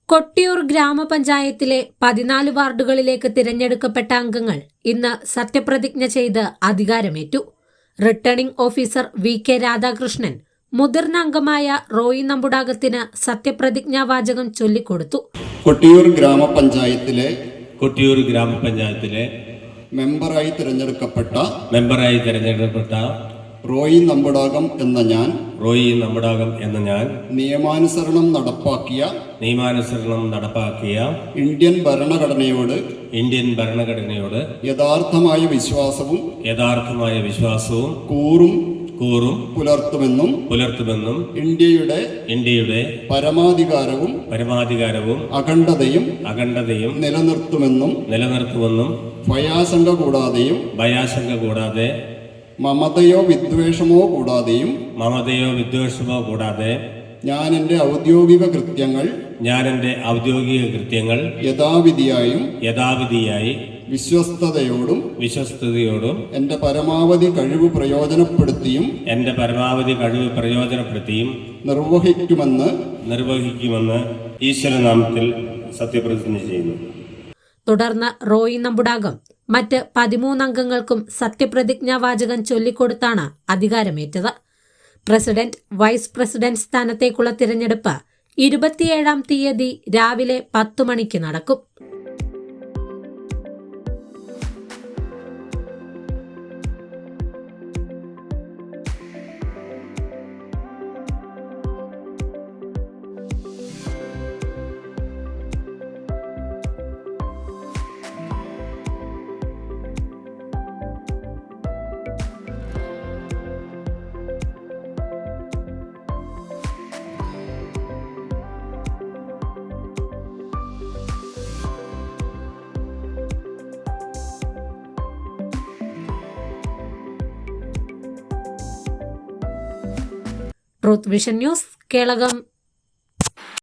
കൊട്ടിയൂർ ഗ്രാമപഞ്ചായത്തിലെ 14 വാർഡുകളിലേക്ക് തിരഞ്ഞെടുക്കപ്പെട്ട അംഗങ്ങൾ ഇന്ന് സത്യപ്രതിജ്ഞ ചെയ്ത് അധികാരമേറ്റു. Returning officer VK. രാധാകൃഷ്ണൻ മുതിർന്ന അംഗമായ റോയി നമ്പുടാകത്തിന് സത്യപ്രതിജ്ഞാവാചകം ചൊല്ലിക്കൊടുത്തു. കൊട്ടിയൂർ ഗ്രാമപഞ്ചായത്തിലെ മെമ്പറായി തിരഞ്ഞെടുക്കപ്പെട്ട റോയി നമ്പുടാകം എന്ന ഞാൻ നിയമാനുസരണം നടപ്പാക്കിയ ഇന്ത്യൻ ഭരണഘടനയോട് യഥാർത്ഥമായ വിശ്വാസവും കൂറും പുലർത്തുമെന്നും ഇന്ത്യയുടെ പരമാധികാരവും അഖണ്ഡതയും നിലനിർത്തുമെന്നും ഭയാശങ്ക കൂടാതെ മമതയോ വിദ്വേഷമോ കൂടാതെ ഞാൻ എന്റെ ഔദ്യോഗിക കൃത്യങ്ങൾ യഥാവിധിയായി വിശ്വസ്തയോടും എന്റെ പരമാവധി കഴിവ് പ്രയോജനപ്പെടുത്തിയും നിർവഹിക്കുമെന്ന് ഈശ്വരനാമത്തിൽ സത്യപ്രതിജ്ഞ ചെയ്യുന്നു. തുടർന്ന് റോയി നമ്പുടാകം മറ്റ് 13 അംഗങ്ങൾക്കും സത്യപ്രതിജ്ഞാവാചകം ചൊല്ലിക്കൊടുത്താണ് അധികാരമേറ്റത്. പ്രസിഡന്റ്, വൈസ് പ്രസിഡന്റ് സ്ഥാനത്തേക്കുള്ള തിരഞ്ഞെടുപ്പ് 27-ാം തീയതി രാവിലെ 10 മണിക്ക് നടക്കും. Truth vision news, Kelakam.